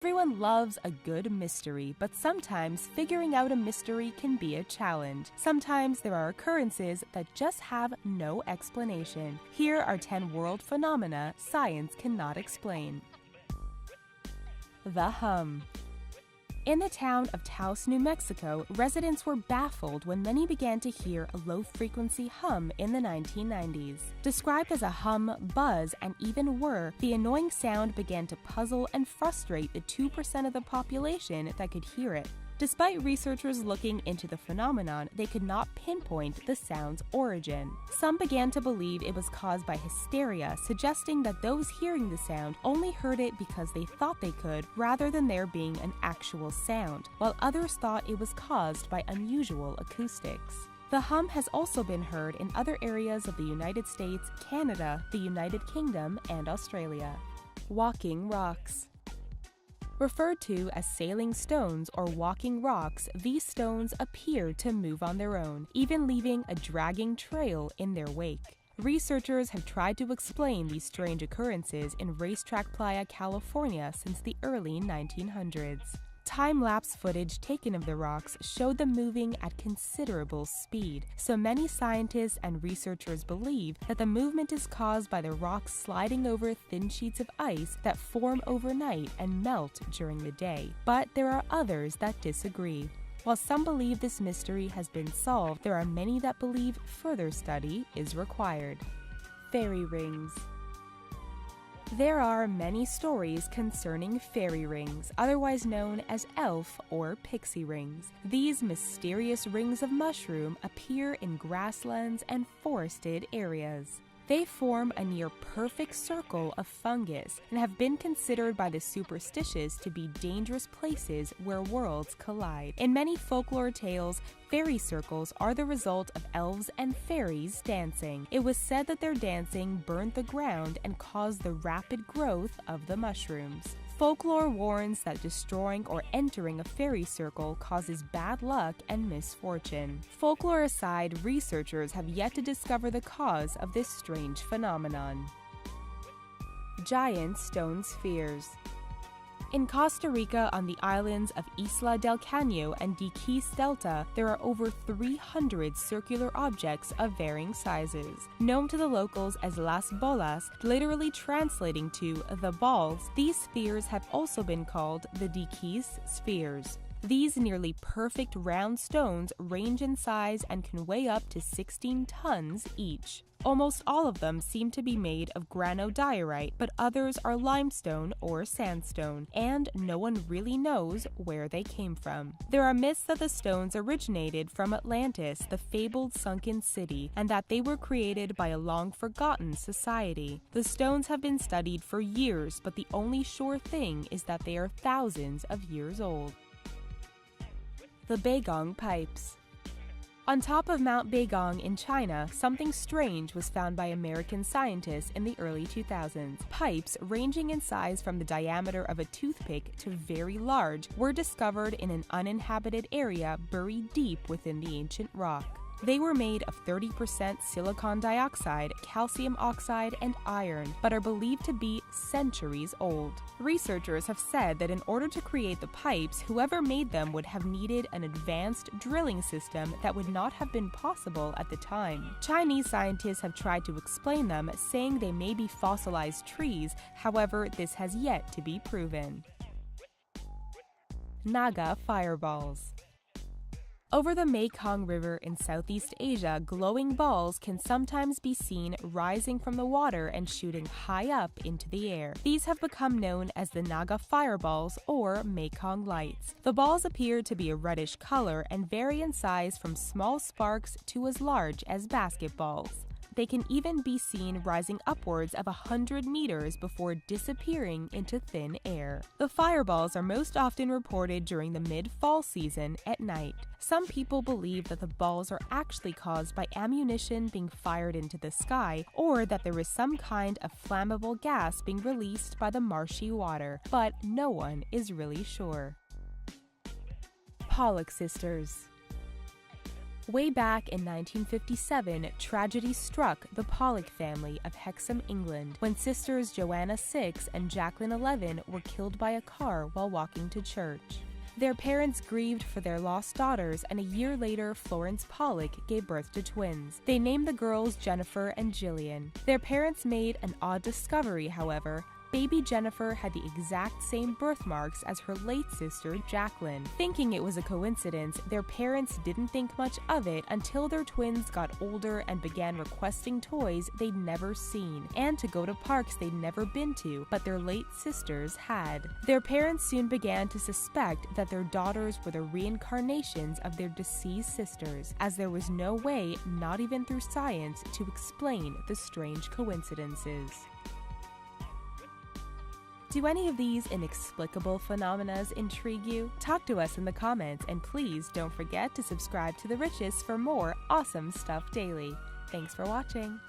Everyone loves a good mystery, but sometimes figuring out a mystery can be a challenge. Sometimes there are occurrences that just have no explanation. Here are 10 world phenomena science cannot explain. The hum. In the town of Taos, New Mexico, residents were baffled when many began to hear a low-frequency hum in the 1990s. Described as a hum, buzz, and even whir, the annoying sound began to puzzle and frustrate the 2% of the population that could hear it. Despite researchers looking into the phenomenon, they could not pinpoint the sound's origin. Some began to believe it was caused by hysteria, suggesting that those hearing the sound only heard it because they thought they could, rather than there being an actual sound, while others thought it was caused by unusual acoustics. The hum has also been heard in other areas of the United States, Canada, the United Kingdom, and Australia. Walking rocks. Referred to as sailing stones or walking rocks, these stones appear to move on their own, even leaving a dragging trail in their wake. Researchers have tried to explain these strange occurrences in Racetrack Playa, California since the early 1900s. Time-lapse footage taken of the rocks showed them moving at considerable speed, so many scientists and researchers believe that the movement is caused by the rocks sliding over thin sheets of ice that form overnight and melt during the day. But there are others that disagree. While some believe this mystery has been solved, there are many that believe further study is required. Fairy rings. There are many stories concerning fairy rings, otherwise known as elf or pixie rings. These mysterious rings of mushroom appear in grasslands and forested areas. They form a near-perfect circle of fungus and have been considered by the superstitious to be dangerous places where worlds collide. In many folklore tales, fairy circles are the result of elves and fairies dancing. It was said that their dancing burned the ground and caused the rapid growth of the mushrooms. Folklore warns that destroying or entering a fairy circle causes bad luck and misfortune. Folklore aside, researchers have yet to discover the cause of this strange phenomenon. Giant stone spheres. In Costa Rica, on the islands of Isla del Caño and Diquís Delta, there are over 300 circular objects of varying sizes. Known to the locals as las bolas, literally translating to the balls, these spheres have also been called the Diquís spheres. These nearly perfect round stones range in size and can weigh up to 16 tons each. Almost all of them seem to be made of granodiorite, but others are limestone or sandstone, and no one really knows where they came from. There are myths that the stones originated from Atlantis, the fabled sunken city, and that they were created by a long-forgotten society. The stones have been studied for years, but the only sure thing is that they are thousands of years old. The Beigong Pipes. On top of Mount Beigong in China, something strange was found by American scientists in the early 2000s. Pipes, ranging in size from the diameter of a toothpick to very large, were discovered in an uninhabited area buried deep within the ancient rock. They were made of 30% silicon dioxide, calcium oxide, and iron, but are believed to be centuries old. Researchers have said that in order to create the pipes, whoever made them would have needed an advanced drilling system that would not have been possible at the time. Chinese scientists have tried to explain them, saying they may be fossilized trees, however, this has yet to be proven. Naga fireballs. Over the Mekong River in Southeast Asia, glowing balls can sometimes be seen rising from the water and shooting high up into the air. These have become known as the Naga fireballs or Mekong lights. The balls appear to be a reddish color and vary in size from small sparks to as large as basketballs. They can even be seen rising upwards of 100 meters before disappearing into thin air. The fireballs are most often reported during the mid-fall season at night. Some people believe that the balls are actually caused by ammunition being fired into the sky, or that there is some kind of flammable gas being released by the marshy water, but no one is really sure. Pollock sisters. Way back in 1957, tragedy struck the Pollock family of Hexham, England, when sisters Joanna 6 and Jacqueline 11 were killed by a car while walking to church. Their parents grieved for their lost daughters, and a year later, Florence Pollock gave birth to twins. They named the girls Jennifer and Gillian. Their parents made an odd discovery, however. Baby Jennifer had the exact same birthmarks as her late sister Jacqueline. Thinking it was a coincidence, their parents didn't think much of it until their twins got older and began requesting toys they'd never seen, and to go to parks they'd never been to, but their late sisters had. Their parents soon began to suspect that their daughters were the reincarnations of their deceased sisters, as there was no way, not even through science, to explain the strange coincidences. Do any of these inexplicable phenomena intrigue you? Talk to us in the comments, and please don't forget to subscribe to The Riches for more awesome stuff daily. Thanks for watching.